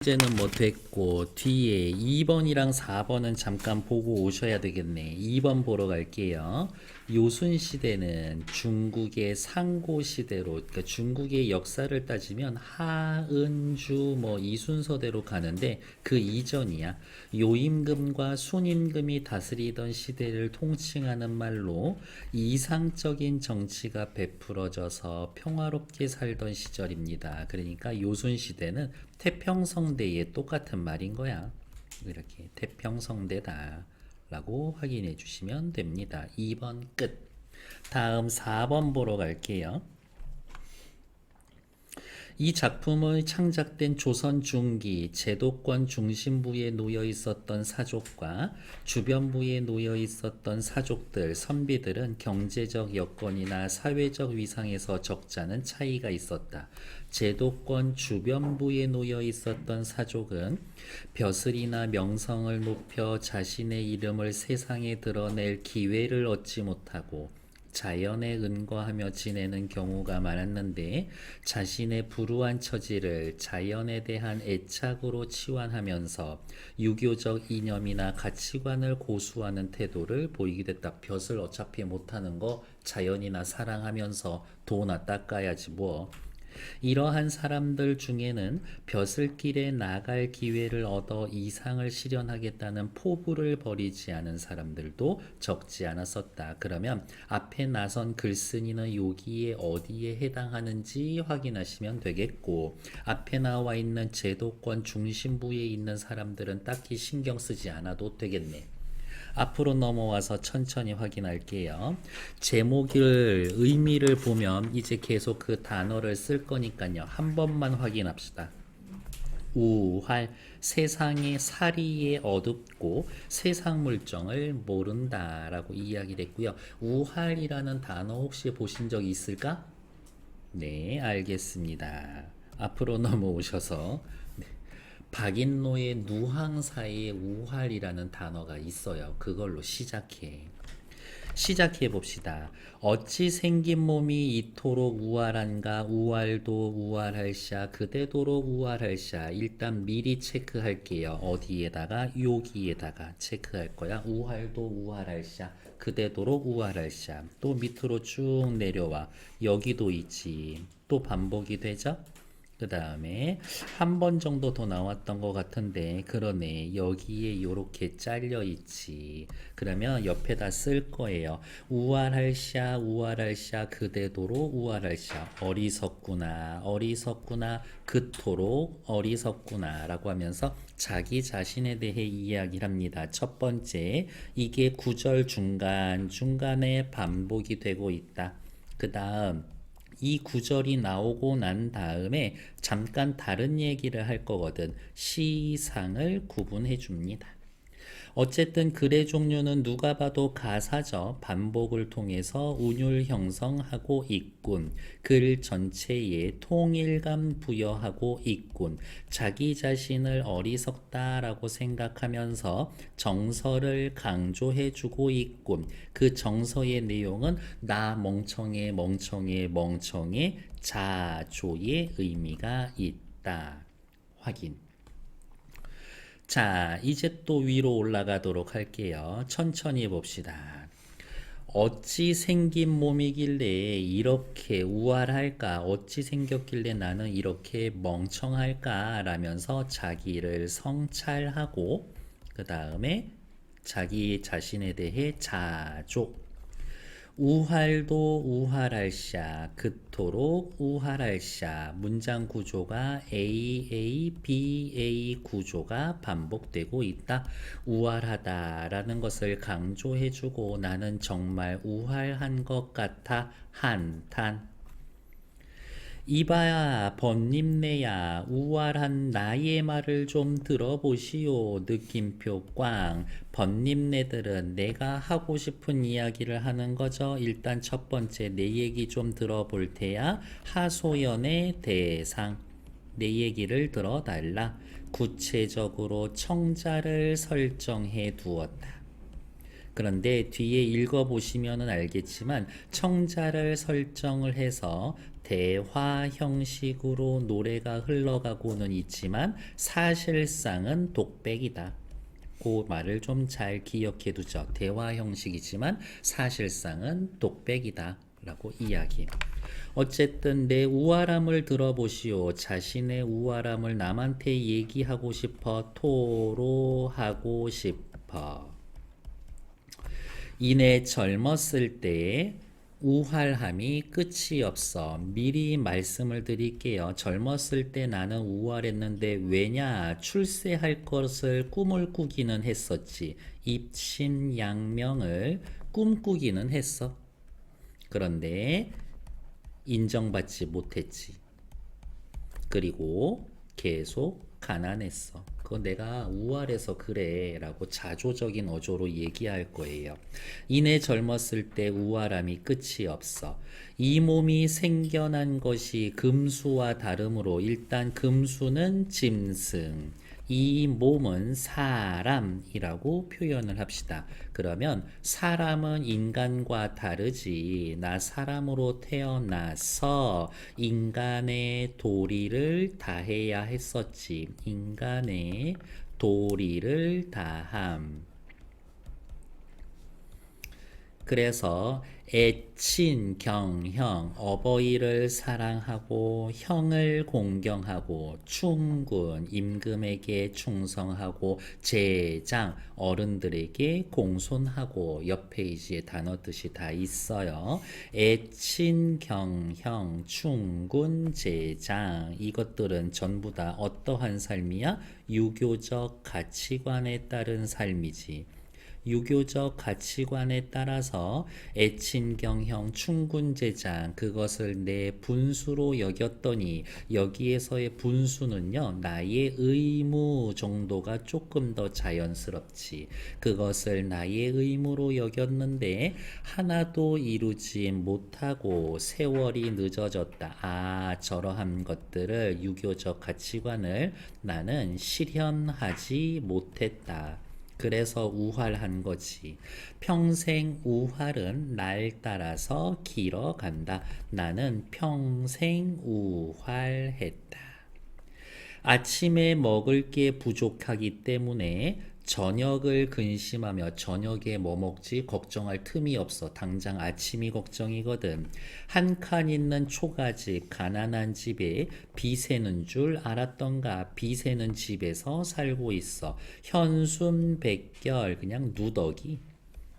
문제는 뭐 됐고 뒤에 2번이랑 4번은 잠깐 보고 오셔야 되겠네. 2번 보러 갈게요. 요순 시대는 중국의 상고 시대로, 그러니까 중국의 역사를 따지면 하은주 뭐 이 순서대로 가는데 그 이전이야. 요임금과 순임금이 다스리던 시대를 통칭하는 말로 이상적인 정치가 베풀어져서 평화롭게 살던 시절입니다. 그러니까 요순 시대는 태평성대의 똑같은 말인 거야. 이렇게 태평성대다 라고 확인해 주시면 됩니다. 2번 끝. 다음 4번 보러 갈게요. 이 작품의 창작된 조선 중기 제도권 중심부에 놓여 있었던 사족과 주변부에 놓여 있었던 사족들, 선비들은 경제적 여건이나 사회적 위상에서 적잖은 차이가 있었다. 제도권 주변부에 놓여 있었던 사족은 벼슬이나 명성을 높여 자신의 이름을 세상에 드러낼 기회를 얻지 못하고 자연에 은거하며 지내는 경우가 많았는데 자신의 불우한 처지를 자연에 대한 애착으로 치환하면서 유교적 이념이나 가치관을 고수하는 태도를 보이게 됐다. 벼슬 어차피 못하는 거 자연이나 사랑하면서 도나 닦아야지 뭐. 이러한 사람들 중에는 벼슬길에 나갈 기회를 얻어 이상을 실현하겠다는 포부를 버리지 않은 사람들도 적지 않았었다. 그러면 앞에 나선 글쓴이는 여기에 어디에 해당하는지 확인하시면 되겠고, 앞에 나와 있는 제도권 중심부에 있는 사람들은 딱히 신경 쓰지 않아도 되겠네. 앞으로 넘어와서 천천히 확인할게요. 제목을 의미를 보면 이제 계속 그 단어를 쓸 거니까요. 한 번만 확인합시다. 우활, 세상의 사리에 어둡고 세상 물정을 모른다라고 이야기를 했고요. 우활이라는 단어 혹시 보신 적 있을까? 네, 알겠습니다. 앞으로 넘어오셔서 박인노의 누항사의 우활이라는 단어가 있어요. 그걸로 시작해 봅시다. 어찌 생긴 몸이 이토록 우활한가? 우활도 우활할샤, 그대도록 우활할샤. 일단 미리 체크할게요. 어디에다가? 여기에다가 체크할 거야. 우활도 우활할샤, 그대도록 우활할샤. 또 밑으로 쭉 내려와. 여기도 있지. 또 반복이 되죠? 그 다음에 한 번 정도 더 나왔던 것 같은데 그러네. 여기에 요렇게 잘려 있지. 그러면 옆에다 쓸 거예요. 우활할샤 우활할샤 그대도록 우활할샤. 어리석구나 어리석구나 그토록 어리석구나 라고 하면서 자기 자신에 대해 이야기를 합니다. 첫 번째, 이게 구절 중간에 반복이 되고 있다. 그 다음 이 구절이 나오고 난 다음에 잠깐 다른 얘기를 할 거거든. 시상을 구분해 줍니다. 어쨌든 글의 종류는 누가 봐도 가사죠. 반복을 통해서 운율 형성하고 있군. 글 전체에 통일감 부여하고 있군. 자기 자신을 어리석다라고 생각하면서 정서를 강조해주고 있군. 그 정서의 내용은 나 멍청해 멍청해 멍청해 자조의 의미가 있다. 확인. 자, 이제 또 위로 올라가도록 할게요. 천천히 봅시다. 어찌 생긴 몸이길래 이렇게 우월할까? 어찌 생겼길래 나는 이렇게 멍청할까? 라면서 자기를 성찰하고 그 다음에 자기 자신에 대해 자조. 우활도 우활할샤 그토록 우활할샤. 문장 구조가 A, B, A 구조가 반복되고 있다. 우활하다 라는 것을 강조해주고 나는 정말 우활한 것 같아 한탄. 이봐야 번님네야 우월한 나의 말을 좀 들어보시오. 느낌표 꽝. 번님네들은 내가 하고 싶은 이야기를 하는 거죠. 일단 첫 번째 내 얘기 좀 들어볼 테야. 하소연의 대상. 내 얘기를 들어달라. 구체적으로 청자를 설정해 두었다. 그런데 뒤에 읽어보시면은 알겠지만 청자를 설정을 해서 대화 형식으로 노래가 흘러가고는 있지만 사실상은 독백이다. 그 말을 좀 잘 기억해 두죠. 대화 형식이지만 사실상은 독백이다. 라고 이야기. 어쨌든 내 우월함을 들어보시오. 자신의 우월함을 남한테 얘기하고 싶어. 토로하고 싶어. 이내 젊었을 때에 우활함이 끝이 없어. 미리 말씀을 드릴게요. 젊었을 때 나는 우월했는데 왜냐? 출세할 것을 꿈을 꾸기는 했었지. 입신양명을 꿈꾸기는 했어. 그런데 인정받지 못했지. 그리고 계속 가난했어. 그거 내가 우월해서 그래 라고 자조적인 어조로 얘기할 거예요. 이내 젊었을 때 우월함이 끝이 없어. 이 몸이 생겨난 것이 금수와 다르므로 일단 금수는 짐승, 이 몸은 사람이라고 표현을 합시다. 그러면 사람은 인간과 다르지. 나 사람으로 태어나서 인간의 도리를 다해야 했었지. 인간의 도리를 다함. 그래서 애친 경형, 어버이를 사랑하고 형을 공경하고 충군, 임금에게 충성하고 제장, 어른들에게 공손하고 옆 페이지에 단어 뜻이 다 있어요. 애친 경형, 충군, 제장 이것들은 전부 다 어떠한 삶이야? 유교적 가치관에 따른 삶이지. 유교적 가치관에 따라서 애친경형 충군제장 그것을 내 분수로 여겼더니 여기에서의 분수는요 나의 의무 정도가 조금 더 자연스럽지. 그것을 나의 의무로 여겼는데 하나도 이루지 못하고 세월이 늦어졌다. 아, 저러한 것들을 유교적 가치관을 나는 실현하지 못했다. 그래서 우활한 거지. 평생 우활은 날 따라서 길어간다. 나는 평생 우활했다. 아침에 먹을 게 부족하기 때문에 저녁을 근심하며 저녁에 뭐 먹지 걱정할 틈이 없어. 당장 아침이 걱정이거든. 한 칸 있는 초가집 가난한 집에 비 새는 줄 알았던가. 비 새는 집에서 살고 있어. 현순백결 그냥 누더기.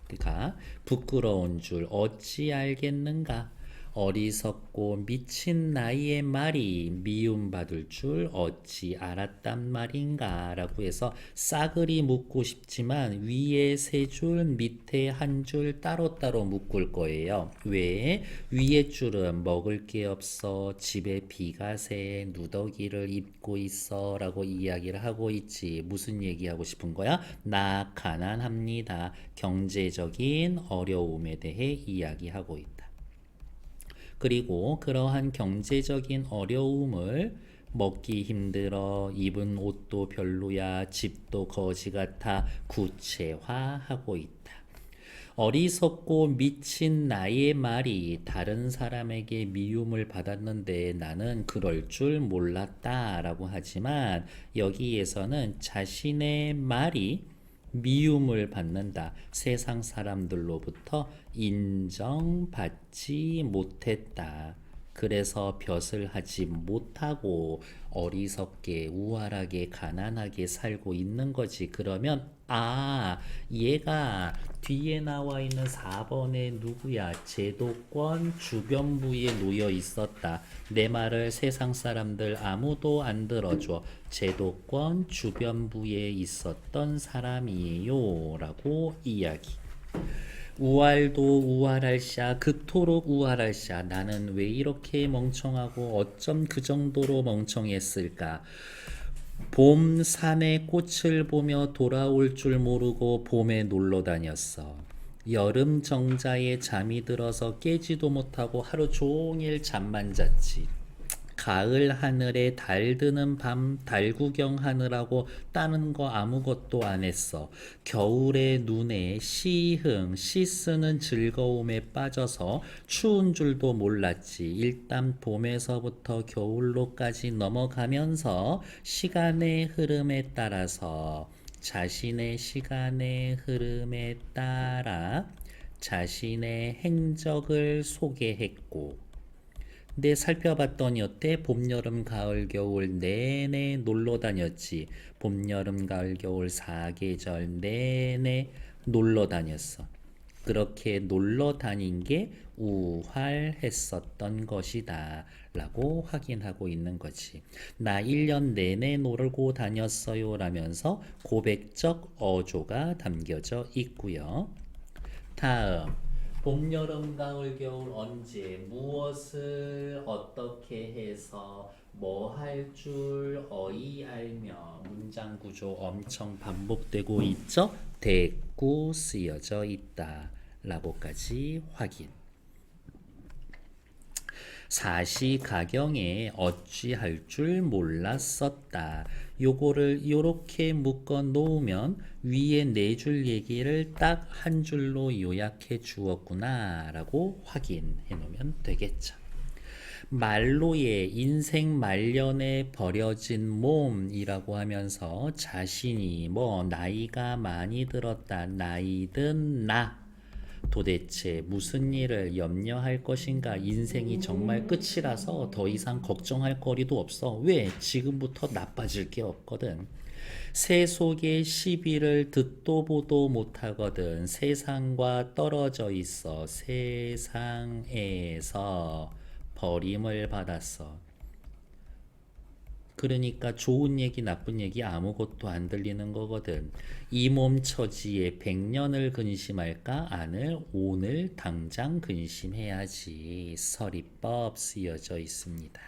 그가 부끄러운 줄 어찌 알겠는가. 어리석고 미친 나이의 말이 미움받을 줄 어찌 알았단 말인가 라고 해서 싸그리 묶고 싶지만 위에 세 줄 밑에 한 줄 따로따로 묶을 거예요. 왜? 위에 줄은 먹을 게 없어 집에 비가 새 누더기를 입고 있어 라고 이야기를 하고 있지. 무슨 얘기하고 싶은 거야? 나 가난합니다. 경제적인 어려움에 대해 이야기하고 있다. 그리고 그러한 경제적인 어려움을 먹기 힘들어 입은 옷도 별로야 집도 거지 같아 구체화하고 있다. 어리석고 미친 나의 말이 다른 사람에게 미움을 받았는데 나는 그럴 줄 몰랐다 라고 하지만 여기에서는 자신의 말이 미움을 받는다. 세상 사람들로부터 인정받지 못했다. 그래서 벼슬 하지 못하고 어리석게 우월하게 가난하게 살고 있는 거지. 그러면 아, 얘가 뒤에 나와 있는 4번에 누구야? 제도권 주변부에 놓여 있었다. 내 말을 세상 사람들 아무도 안 들어줘. 제도권 주변부에 있었던 사람이에요. 라고 이야기. 우활도 우활할샤 그토록 우활할샤 나는 왜 이렇게 멍청하고 어쩜 그 정도로 멍청했을까. 봄 산에 꽃을 보며 돌아올 줄 모르고 봄에 놀러 다녔어. 여름 정자에 잠이 들어서 깨지도 못하고 하루 종일 잠만 잤지. 가을 하늘에 달 드는 밤 달 구경하느라고 다른 거 아무것도 안 했어. 겨울의 눈에 시흥, 시 쓰는 즐거움에 빠져서 추운 줄도 몰랐지. 일단 봄에서부터 겨울로까지 넘어가면서 시간의 흐름에 따라서 자신의 시간의 흐름에 따라 자신의 행적을 소개했고 내 살펴봤더니 어때? 봄, 여름, 가을, 겨울 내내 놀러 다녔지. 봄, 여름, 가을, 겨울 사계절 내내 놀러 다녔어. 그렇게 놀러 다닌 게 우활했었던 것이다 라고 확인하고 있는 거지. 나 1년 내내 놀고 다녔어요 라면서 고백적 어조가 담겨져 있고요. 다음 봄, 여름, 가을, 겨울 언제 무엇을 어떻게 해서 뭐 할 줄 어이 알며 문장 구조 엄청 반복되고 있죠? 대꾸 쓰여져 있다 라고까지 확인. 사시가경에 어찌할 줄 몰랐었다. 요거를 요렇게 묶어 놓으면 위에 네 줄 얘기를 딱 한 줄로 요약해 주었구나 라고 확인해 놓으면 되겠죠. 말로의 인생 말년에 버려진 몸이라고 하면서 자신이 뭐 나이가 많이 들었다, 나이든 나 도대체 무슨 일을 염려할 것인가? 인생이 정말 끝이라서 더 이상 걱정할 거리도 없어. 왜? 지금부터 나빠질 게 없거든. 새 속의 시비를 듣도 보도 못하거든. 세상과 떨어져 있어. 세상에서 버림을 받았어. 그러니까 좋은 얘기 나쁜 얘기 아무것도 안 들리는 거거든. 이 몸 처지에 100년을 근심할까? 안을 오늘 당장 근심해야지. 서리법 쓰여져 있습니다.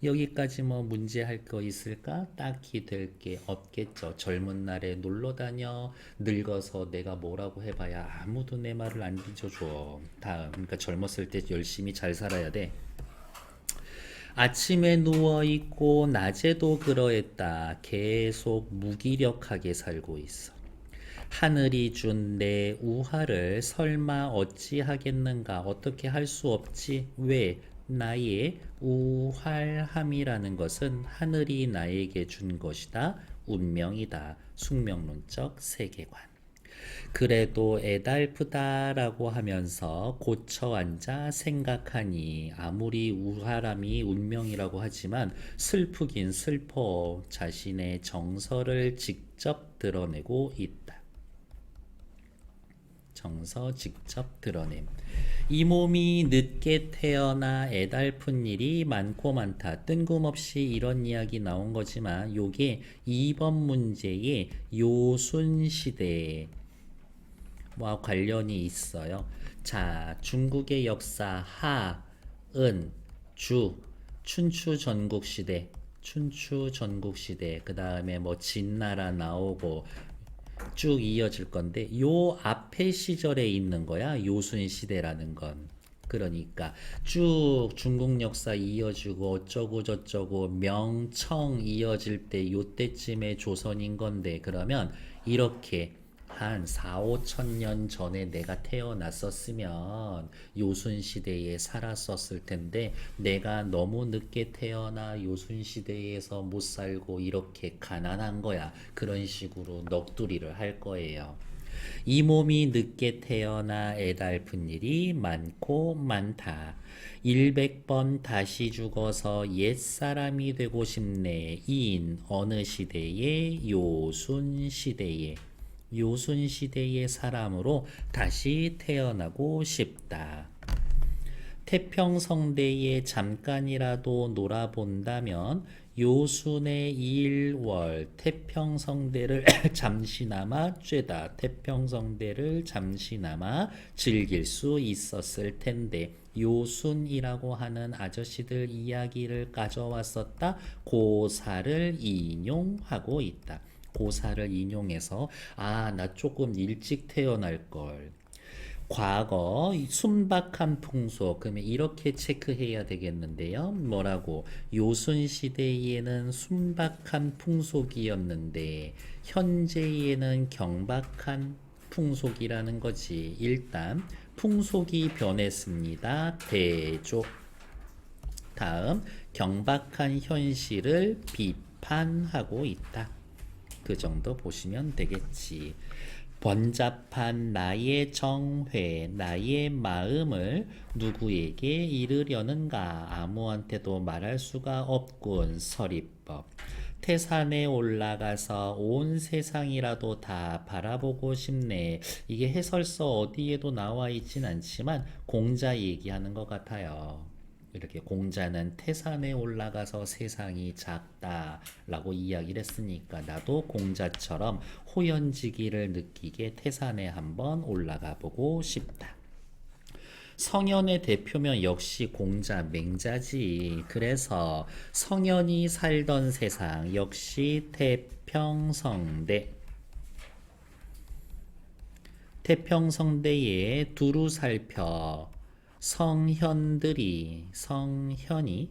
여기까지 뭐 문제할 거 있을까? 딱히 될 게 없겠죠. 젊은 날에 놀러 다녀. 늙어서 내가 뭐라고 해봐야 아무도 내 말을 안 뒤져줘. 다음, 그러니까 젊었을 때 열심히 잘 살아야 돼. 아침에 누워있고 낮에도 그러했다. 계속 무기력하게 살고 있어. 하늘이 준 내 우화를 설마 어찌하겠는가? 어떻게 할 수 없지? 왜? 나의 우활함이라는 것은 하늘이 나에게 준 것이다. 운명이다. 숙명론적 세계관. 그래도 애달프다라고 하면서 고쳐 앉아 생각하니 아무리 우하람이 운명이라고 하지만 슬프긴 슬퍼. 자신의 정서를 직접 드러내고 있다. 정서 직접 드러냄. 이 몸이 늦게 태어나 애달픈 일이 많고 많다. 뜬금없이 이런 이야기 나온 거지만 요게 2번 문제의 요순시대 와 관련이 있어요. 자, 중국의 역사 하은 주 춘추 전국시대 그 다음에 뭐 진나라 나오고 쭉 이어질 건데 요 앞에 시절에 있는 거야. 요순시대라는 건. 그러니까 쭉 중국 역사 이어지고 어쩌고 저쩌고 명청 이어질 때 요때쯤에 조선인 건데 그러면 이렇게 한 4, 5천 년 전에 내가 태어났었으면 요순시대에 살았었을 텐데 내가 너무 늦게 태어나 요순시대에서 못 살고 이렇게 가난한 거야. 그런 식으로 넋두리를 할 거예요. 이 몸이 늦게 태어나 애달픈 일이 많고 많다. 100번 다시 죽어서 옛사람이 되고 싶네. 인 어느 시대에 요순시대에 요순시대의 사람으로 다시 태어나고 싶다. 태평성대에 잠깐이라도 놀아본다면 요순의 일월 태평성대를 잠시나마 쬐다. 태평성대를 잠시나마 즐길 수 있었을 텐데 요순이라고 하는 아저씨들 이야기를 가져왔었다. 고사를 인용하고 있다. 고사를 인용해서 나 조금 일찍 태어날 걸. 과거 이 순박한 풍속 그러면 이렇게 체크해야 되겠는데요. 뭐라고? 요순 시대에는 순박한 풍속이었는데 현재에는 경박한 풍속이라는 거지. 일단 풍속이 변했습니다. 대조. 다음 경박한 현실을 비판하고 있다. 그 정도 보시면 되겠지. 번잡한 나의 정회, 나의 마음을 누구에게 이르려는가? 아무한테도 말할 수가 없군. 서리법. 태산에 올라가서 온 세상이라도 다 바라보고 싶네. 이게 해설서 어디에도 나와 있진 않지만 공자 얘기하는 것 같아요. 이렇게 공자는 태산에 올라가서 세상이 작다라고 이야기를 했으니까 나도 공자처럼 호연지기를 느끼게 태산에 한번 올라가 보고 싶다. 성현의 대표면 역시 공자 맹자지. 그래서 성현이 살던 세상 역시 태평성대. 태평성대에 두루 살펴 성현이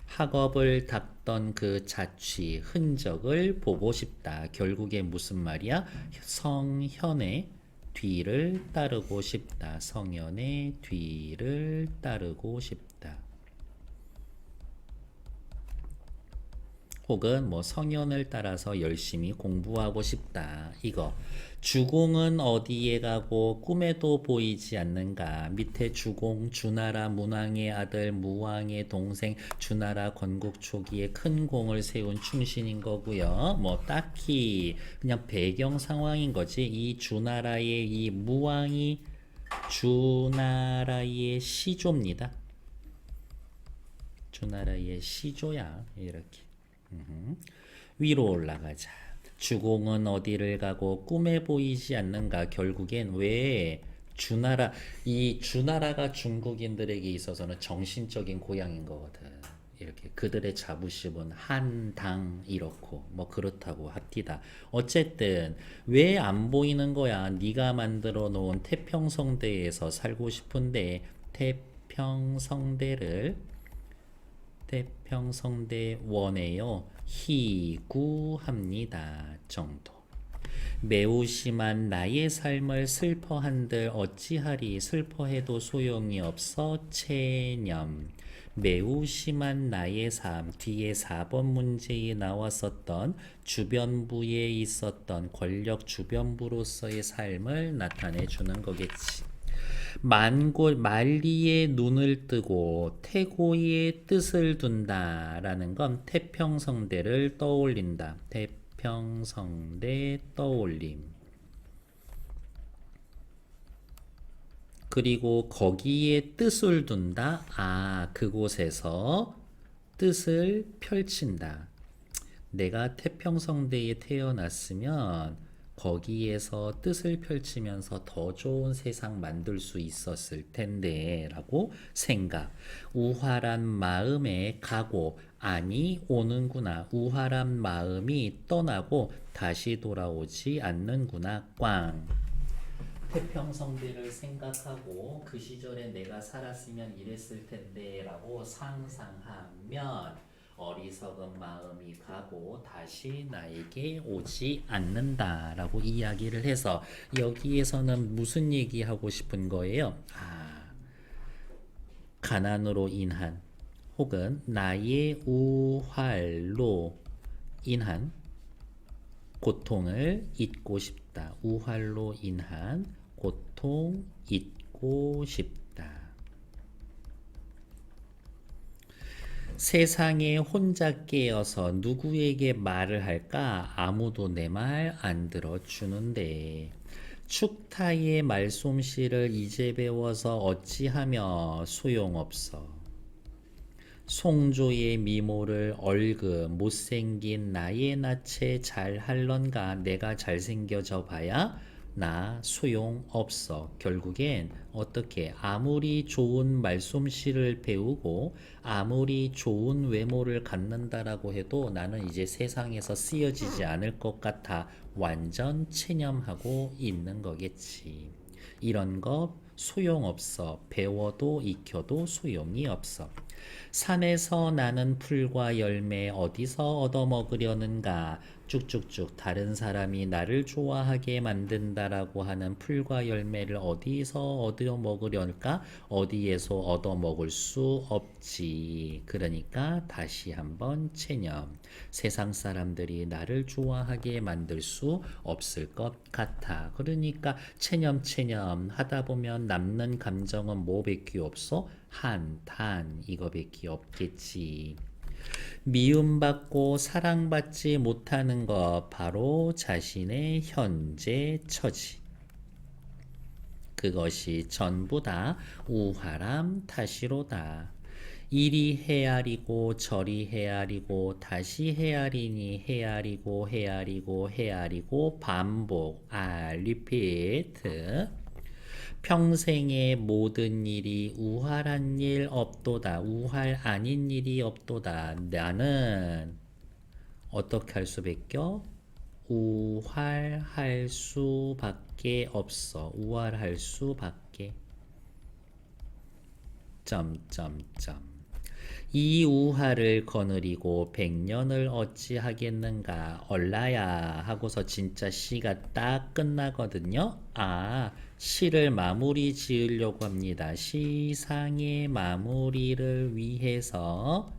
학업을 닦던 그 자취 흔적을 보고 싶다. 결국에 무슨 말이야? 성현의 뒤를 따르고 싶다. 성현의 뒤를 따르고 싶다. 혹은 뭐 성현을 따라서 열심히 공부하고 싶다. 이거 주공은 어디에 가고 꿈에도 보이지 않는가. 밑에 주공 주나라 문왕의 아들 무왕의 동생 주나라 건국 초기에 큰 공을 세운 충신인 거고요. 뭐 딱히 그냥 배경 상황인 거지. 이 주나라의 이 무왕이 주나라의 시조입니다. 주나라의 시조야. 이렇게 위로 올라가자. 주공은 어디를 가고 꿈에 보이지 않는가. 결국엔 왜 이 주나라가 중국인들에게 있어서는 정신적인 고향인 거거든. 이렇게 그들의 자부심은 한당 이렇고 뭐 그렇다고 합디다. 어쨌든 왜 안 보이는 거야? 네가 만들어 놓은 태평성대에서 살고 싶은데 태평성대 원해요. 희구합니다. 정도. 매우 심한 나의 삶을 슬퍼한들 어찌하리. 슬퍼해도 소용이 없어 체념. 매우 심한 나의 삶. 뒤에 4번 문제에 나왔었던 주변부에 있었던 권력 주변부로서의 삶을 나타내 주는 거겠지. 만리의 눈을 뜨고 태고의 뜻을 둔다라는 건 태평성대를 떠올린다. 태평성대 떠올림. 그리고 거기에 뜻을 둔다. 그곳에서 뜻을 펼친다. 내가 태평성대에 태어났으면 거기에서 뜻을 펼치면서 더 좋은 세상 만들 수 있었을 텐데 라고 생각. 우활한 마음에 가고 아니 오는구나. 우활한 마음이 떠나고 다시 돌아오지 않는구나. 꽝. 태평성대를 생각하고 그 시절에 내가 살았으면 이랬을 텐데 라고 상상하면 어리석은 마음이 가고 다시 나에게 오지 않는다라고 이야기를 해서 여기에서는 무슨 얘기하고 싶은 거예요? 가난으로 인한 혹은 나의 우활로 인한 고통을 잊고 싶다. 우활로 인한 고통 잊고 싶다. 세상에 혼자 깨어서 누구에게 말을 할까? 아무도 내 말 안 들어주는데. 축타의 말솜씨를 이제 배워서 어찌하며 소용없어. 송조의 미모를 얼그 못생긴 나의 낯에 잘할런가. 내가 잘생겨져 봐야 나 소용없어. 결국엔 어떻게 아무리 좋은 말솜씨를 배우고 아무리 좋은 외모를 갖는다라고 해도 나는 이제 세상에서 쓰여지지 않을 것 같아 완전 체념하고 있는 거겠지. 이런 거 소용없어. 배워도 익혀도 소용이 없어. 산에서 나는 풀과 열매 어디서 얻어먹으려는가? 쭉쭉쭉 다른 사람이 나를 좋아하게 만든다라고 하는 풀과 열매를 어디서 얻어먹으려니까? 어디에서 얻어먹을 수 없지. 그러니까 다시 한번 체념. 세상 사람들이 나를 좋아하게 만들 수 없을 것 같아. 그러니까 체념 하다 보면 남는 감정은 뭐밖에 없어? 한탄 이거밖에 없겠지. 미움받고 사랑받지 못하는 것 바로 자신의 현재 처지. 그것이 전부 다 우화람 탓이로다. 이리 헤아리고 저리 헤아리고 다시 헤아리니 헤아리고 반복. 리피트. 평생의 모든 일이 우활한 일 없도다. 우활 아닌 일이 없도다. 나는 어떻게 할 수밖에? 우활할 수밖에 없어. 우활할 수밖에. 점점점. 이 우화를 거느리고 100년을 어찌하겠는가. 얼라야 하고서 진짜 시가 딱 끝나거든요. 시를 마무리 지으려고 합니다. 시상의 마무리를 위해서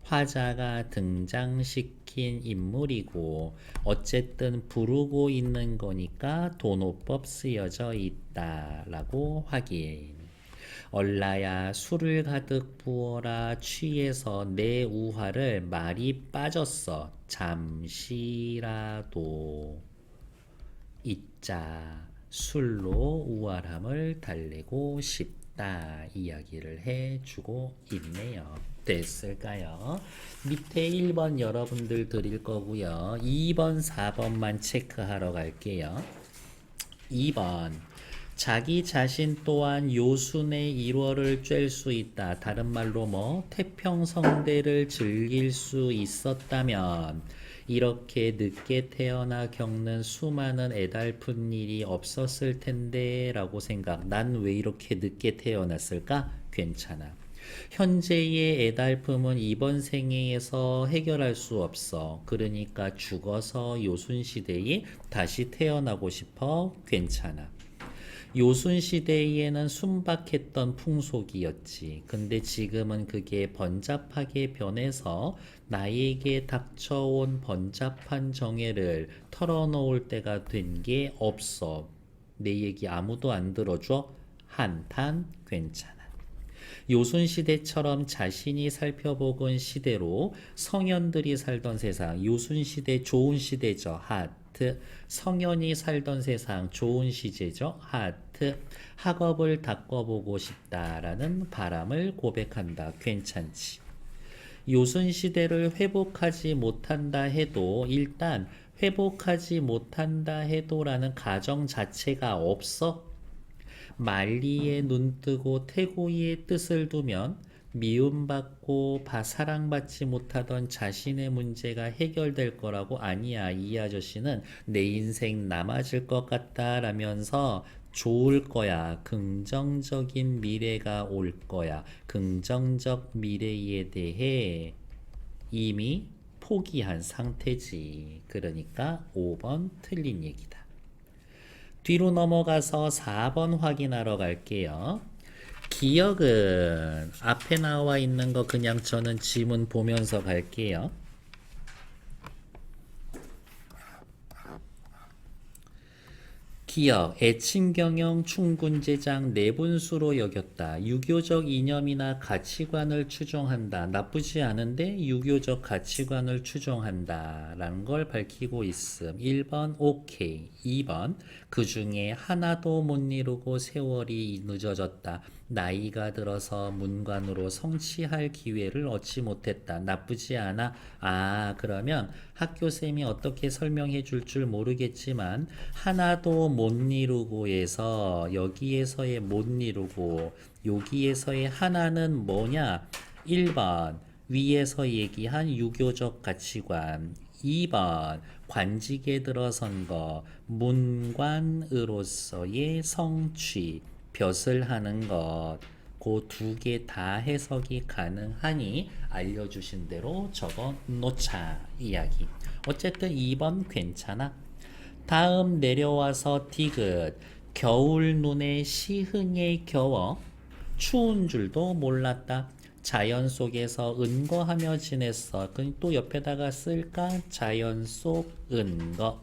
화자가 등장시킨 인물이고 어쨌든 부르고 있는 거니까 도노법 쓰여져 있다라고 확인. 얼라야 술을 가득 부어라. 취해서 내 우화를 말이 빠졌어. 잠시라도 잊자. 술로 우월함을 달래고 싶다. 이야기를 해주고 있네요. 됐을까요? 밑에 1번 여러분들 드릴 거고요. 2번, 4번만 체크하러 갈게요. 2번. 자기 자신 또한 요순의 일월을 쬐을 수 있다. 다른 말로 태평성대를 즐길 수 있었다면 이렇게 늦게 태어나 겪는 수많은 애달픈 일이 없었을 텐데 라고 생각. 난 왜 이렇게 늦게 태어났을까? 괜찮아. 현재의 애달픔은 이번 생애에서 해결할 수 없어. 그러니까 죽어서 요순시대에 다시 태어나고 싶어. 괜찮아. 요순시대에는 순박했던 풍속이었지. 근데 지금은 그게 번잡하게 변해서 나에게 닥쳐온 번잡한 정해를 털어놓을 때가 된 게 없어. 내 얘기 아무도 안 들어줘? 한탄 괜찮아. 요순시대처럼 자신이 살펴보건 시대로 성현들이 살던 세상, 요순시대 좋은 시대죠. 하트. 성현이 살던 세상 좋은 시제죠. 하트. 학업을 닦아보고 싶다라는 바람을 고백한다. 괜찮지. 요순시대를 회복하지 못한다 해도 일단 회복하지 못한다 해도라는 가정 자체가 없어. 만리에 눈뜨고 태고의 뜻을 두면 미움받고 사랑받지 못하던 자신의 문제가 해결될 거라고. 아니야. 이 아저씨는 내 인생 남아질 것 같다라면서 좋을 거야. 긍정적인 미래가 올 거야. 긍정적 미래에 대해 이미 포기한 상태지. 그러니까 5번 틀린 얘기다. 뒤로 넘어가서 4번 확인하러 갈게요. 기억은 앞에 나와 있는 거 그냥 저는 지문 보면서 갈게요. 기억, 애칭경영 충군제장 내분수로 여겼다. 유교적 이념이나 가치관을 추종한다. 나쁘지 않은데 유교적 가치관을 추종한다 라는 걸 밝히고 있음. 1번 오케이. 2번 그 중에 하나도 못 이루고 세월이 늦어졌다. 나이가 들어서 문관으로 성취할 기회를 얻지 못했다. 나쁘지 않아? 그러면 학교쌤이 어떻게 설명해 줄 줄 모르겠지만 하나도 못 이루고에서 여기에서의 못 이루고 여기에서의 하나는 뭐냐? 1번 위에서 얘기한 유교적 가치관. 2번 관직에 들어선 거 문관으로서의 성취 벼슬 하는 것 그 두 개 다 해석이 가능하니 알려주신 대로 적어 놓자 이야기. 어쨌든 2번 괜찮아. 다음 내려와서 디귿 겨울 눈에 시흥에 겨워 추운 줄도 몰랐다. 자연 속에서 은거하며 지냈어. 그럼 또 옆에다가 쓸까? 자연 속 은거.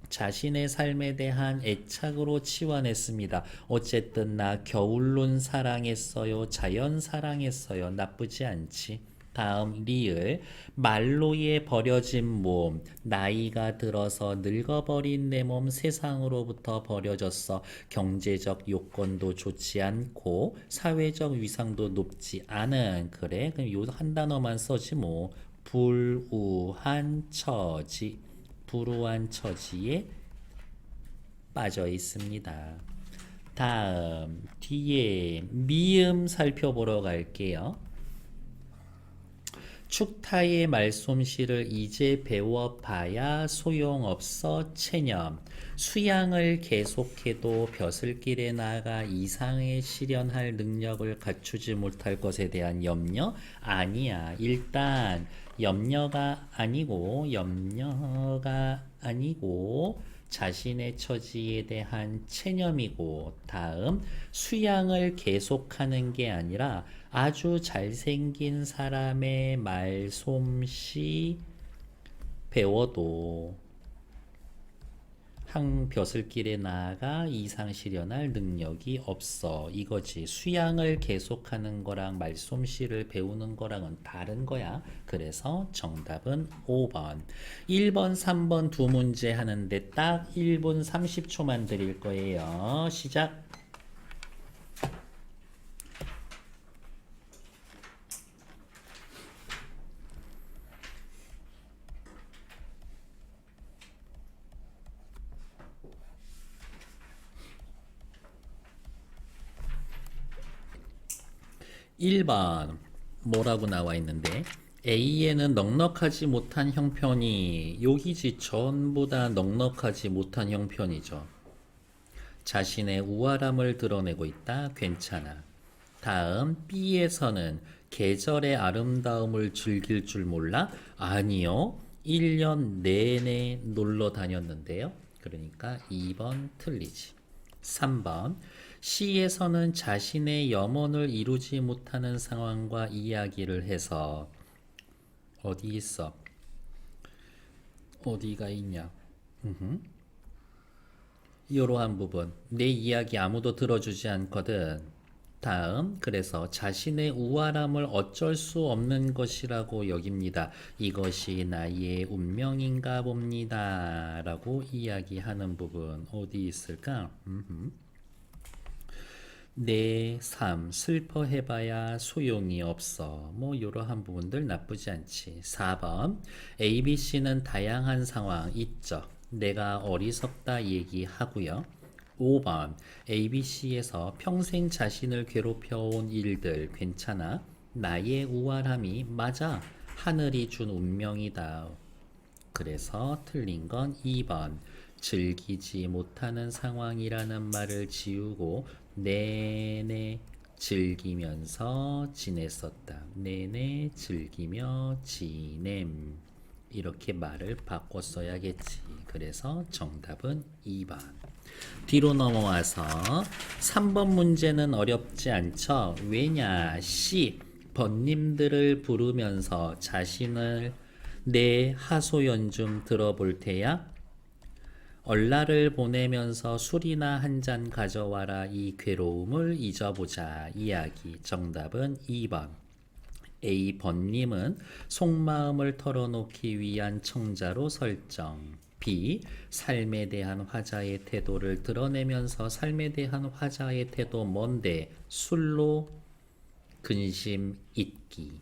자신의 삶에 대한 애착으로 치환했습니다. 어쨌든 나 겨울눈 사랑했어요. 자연 사랑했어요. 나쁘지 않지. 다음 리을 말로에 버려진 몸 나이가 들어서 늙어버린 내 몸 세상으로부터 버려졌어. 경제적 요건도 좋지 않고 사회적 위상도 높지 않은 그래 그럼 요 한 단어만 써지 뭐 불우한 처지 불우한 처지에 빠져 있습니다. 다음 뒤에 미음 살펴보러 갈게요. 축타의 말솜씨를 이제 배워봐야 소용없어 체념. 수양을 계속해도 벼슬길에 나아가 이상에 실현할 능력을 갖추지 못할 것에 대한 염려? 아니야. 일단 염려가 아니고 자신의 처지에 대한 체념이고 다음 수양을 계속하는 게 아니라 아주 잘생긴 사람의 말솜씨 배워도 한 벼슬길에 나아가 이상 실현할 능력이 없어 이거지. 수양을 계속하는 거랑 말솜씨를 배우는 거랑은 다른 거야. 그래서 정답은 5번 1번 3번 두 문제 하는데 딱 1분 30초만 드릴 거예요. 시작. 1번 뭐라고 나와 있는데 A에는 넉넉하지 못한 형편이 여기지 전부 다 넉넉하지 못한 형편이죠. 자신의 우월함을 드러내고 있다. 괜찮아. 다음 B에서는 계절의 아름다움을 즐길 줄 몰라? 아니요. 1년 내내 놀러 다녔는데요. 그러니까 2번 틀리지. 3번 C에서는 자신의 염원을 이루지 못하는 상황과 이야기를 해서 어디 있어? 어디가 있냐? 이러한 부분 내 이야기 아무도 들어주지 않거든. 다음 그래서 자신의 우월함을 어쩔 수 없는 것이라고 여깁니다. 이것이 나의 운명인가 봅니다 라고 이야기하는 부분 어디 있을까? 내 삶 슬퍼해봐야 소용이 없어. 뭐 이러한 부분들 나쁘지 않지. 4번 ABC는 다양한 상황 있죠. 내가 어리석다 얘기하고요. 5번 ABC에서 평생 자신을 괴롭혀온 일들 괜찮아. 나의 우월함이 맞아. 하늘이 준 운명이다. 그래서 틀린 건 2번 즐기지 못하는 상황이라는 말을 지우고 내내 즐기면서 지냈었다. 내내 즐기며 지냄. 이렇게 말을 바꿔 써야겠지. 그래서 정답은 2번. 뒤로 넘어와서 3번 문제는 어렵지 않죠? 왜냐? C. 번님들을 부르면서 자신을 내 하소연 좀 들어볼 테야. 얼라를 보내면서 술이나 한 잔 가져와라. 이 괴로움을 잊어보자. 이야기. 정답은 2번. A. 번님은 속마음을 털어놓기 위한 청자로 설정. B. 삶에 대한 화자의 태도를 드러내면서 삶에 대한 화자의 태도 뭔데? 술로 근심 잊기.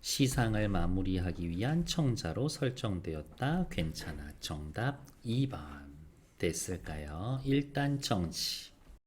시상을 마무리하기 위한 청자로 설정되었다. 괜찮아. 정답 2번 됐을까요? 일단 정치.